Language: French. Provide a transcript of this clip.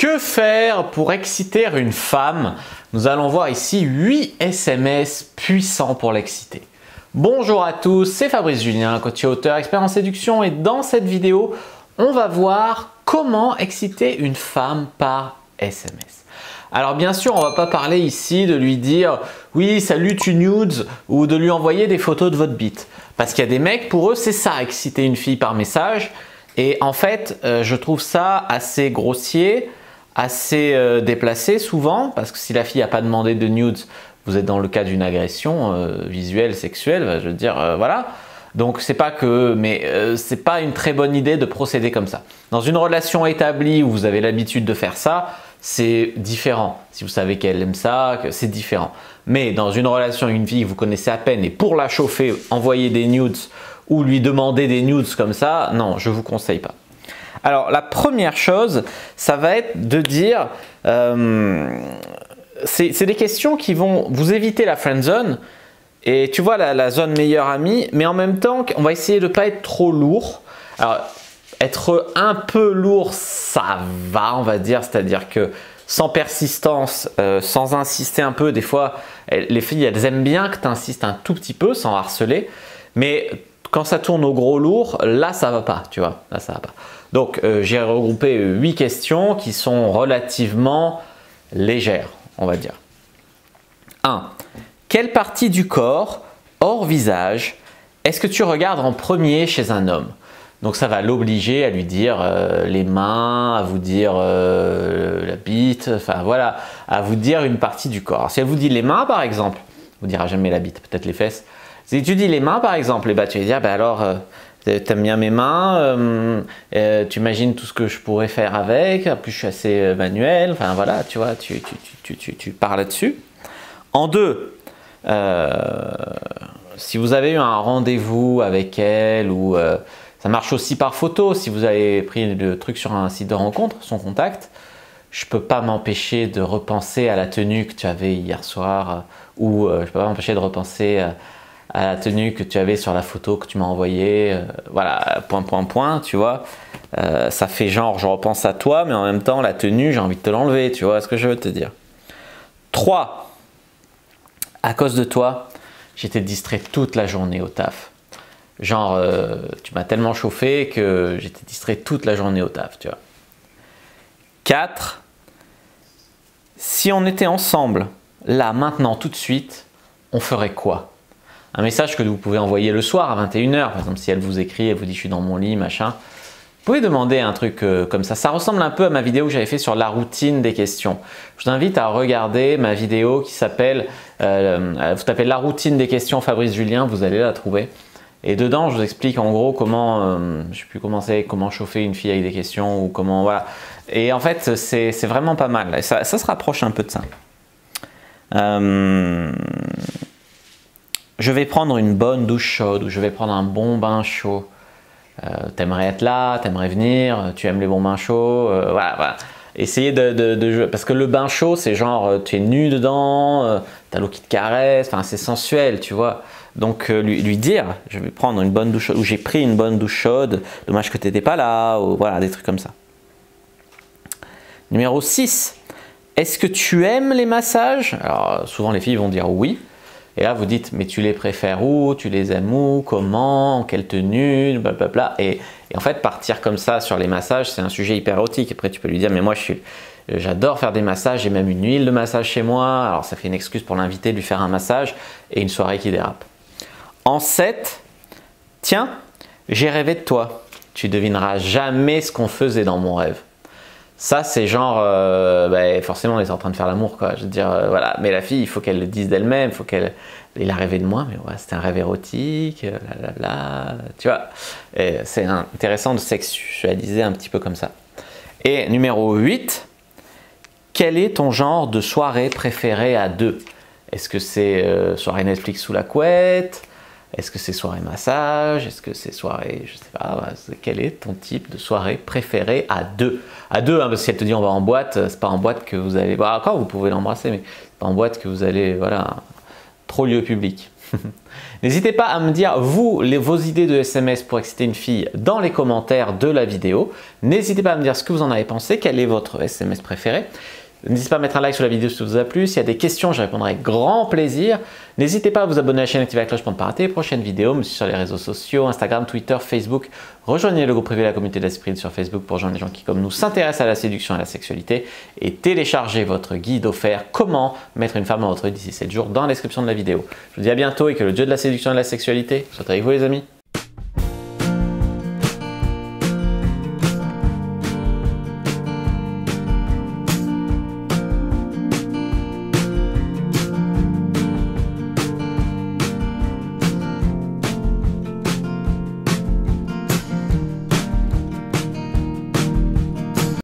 Que faire pour exciter une femme? Nous allons voir ici 8 SMS puissants pour l'exciter. Bonjour à tous, c'est Fabrice Julien, coach et auteur, expert en séduction, et dans cette vidéo, on va voir comment exciter une femme par SMS. Alors bien sûr, on ne va pas parler ici de lui dire « oui, salut, tu nudes » ou de lui envoyer des photos de votre bite. Parce qu'il y a des mecs, pour eux, c'est ça, exciter une fille par message. Et en fait, je trouve ça assez grossier, assez déplacé souvent, parce que si la fille n'a pas demandé de nudes, vous êtes dans le cas d'une agression visuelle, sexuelle, je veux dire, voilà. Donc c'est pas que, mais c'est pas une très bonne idée de procéder comme ça. Dans une relation établie où vous avez l'habitude de faire ça, c'est différent. Si vous savez qu'elle aime ça, c'est différent. Mais dans une relation avec une fille que vous connaissez à peine et pour la chauffer, envoyer des nudes ou lui demander des nudes comme ça, non, je ne vous conseille pas. Alors la première chose, ça va être de dire, c'est des questions qui vont vous éviter la friend zone et tu vois la zone meilleur ami, mais en même temps, on va essayer de ne pas être trop lourd. Alors, être un peu lourd, ça va, on va dire, c'est-à-dire que sans persistance, sans insister un peu, des fois, les filles, elles aiment bien que tu insistes un tout petit peu sans harceler, mais quand ça tourne au gros lourd, là, ça va pas, tu vois, là, ça va pas. Donc, j'ai regroupé 8 questions qui sont relativement légères, on va dire. 1. Quelle partie du corps, hors visage, est-ce que tu regardes en premier chez un homme? Donc ça va l'obliger à lui dire les mains, à vous dire la bite, enfin voilà, à vous dire une partie du corps. Alors, si elle vous dit les mains par exemple, vous dira jamais la bite, peut-être les fesses. Si tu dis les mains par exemple, eh ben, tu vas dire bah alors t'aimes bien mes mains, tu imagines tout ce que je pourrais faire avec, en plus je suis assez manuel, enfin voilà, tu vois, tu parles là-dessus. En 2, si vous avez eu un rendez-vous avec elle ou ça marche aussi par photo, si vous avez pris le truc sur un site de rencontre, son contact, je ne peux pas m'empêcher de repenser à la tenue que tu avais hier soir ou je ne peux pas m'empêcher de repenser à la tenue que tu avais sur la photo que tu m'as envoyée. Voilà, point, tu vois. Ça fait genre, je repense à toi, mais en même temps, la tenue, j'ai envie de te l'enlever, tu vois ce que je veux te dire. 3. À cause de toi, j'étais distrait toute la journée au taf. Genre, tu m'as tellement chauffé que j'étais distrait toute la journée au taf, tu vois. 4. Si on était ensemble, là, maintenant, tout de suite, on ferait quoi? Un message que vous pouvez envoyer le soir à 21h, par exemple, si elle vous écrit, elle vous dit « je suis dans mon lit, machin ». Vous pouvez demander un truc comme ça. Ça ressemble un peu à ma vidéo que j'avais fait sur la routine des questions. Je vous invite à regarder ma vidéo qui s'appelle, vous tapez la routine des questions Fabrice Julien, vous allez la trouver. Et dedans, je vous explique en gros comment, je sais plus comment chauffer une fille avec des questions ou comment, voilà. Et en fait, c'est vraiment pas mal. Et ça se rapproche un peu de ça. Je vais prendre une bonne douche chaude ou je vais prendre un bon bain chaud. T'aimerais être là, t'aimerais venir, tu aimes les bons bains chauds, voilà. Essayez de jouer, parce que le bain chaud, c'est genre, tu es nu dedans, t'as l'eau qui te caresse, enfin c'est sensuel, tu vois. Donc lui dire, je vais prendre une bonne douche chaude, ou j'ai pris une bonne douche chaude, dommage que tu n'étais pas là, ou voilà, des trucs comme ça. Numéro 6, est-ce que tu aimes les massages? Alors souvent les filles vont dire oui, et là vous dites, mais tu les préfères où? Tu les aimes où? Comment? En quelle tenue? Blablabla. Et en fait, partir comme ça sur les massages, c'est un sujet hyper érotique. Après tu peux lui dire, mais moi j'adore faire des massages, j'ai même une huile de massage chez moi, alors ça fait une excuse pour l'inviter, de lui faire un massage, et une soirée qui dérape. En 7, tiens, j'ai rêvé de toi. Tu devineras jamais ce qu'on faisait dans mon rêve. Ça, c'est genre, forcément, on est en train de faire l'amour, quoi. Je veux dire, voilà. Mais la fille, il faut qu'elle le dise d'elle-même, il faut qu'elle a rêvé de moi, mais ouais, c'était un rêve érotique, tu vois. C'est intéressant de sexualiser un petit peu comme ça. Et numéro 8, quel est ton genre de soirée préférée à deux? Est-ce que c'est soirée Netflix sous la couette? Est-ce que c'est soirée massage? Est-ce que c'est soirée, je sais pas, quel est ton type de soirée préférée à deux? À deux, hein, parce que si elle te dit on va en boîte, c'est pas en boîte que vous allez, encore vous pouvez l'embrasser, mais c'est pas en boîte que vous allez, voilà, trop lieu public. N'hésitez pas à me dire, vous, vos idées de SMS pour exciter une fille dans les commentaires de la vidéo. N'hésitez pas à me dire ce que vous en avez pensé, quel est votre SMS préféré. N'hésitez pas à mettre un like sur la vidéo si ça vous a plu. S'il y a des questions, je répondrai avec grand plaisir. N'hésitez pas à vous abonner à la chaîne, activer la cloche pour ne pas rater les prochaines vidéos. Me suivre sur les réseaux sociaux, Instagram, Twitter, Facebook. Rejoignez le groupe privé de la communauté d'Aspreen sur Facebook pour rejoindre les gens qui, comme nous, s'intéressent à la séduction et à la sexualité. Et téléchargez votre guide offert Comment mettre une femme dans votre vie d'ici 7 jours dans la description de la vidéo. Je vous dis à bientôt et que le dieu de la séduction et de la sexualité soit avec vous les amis.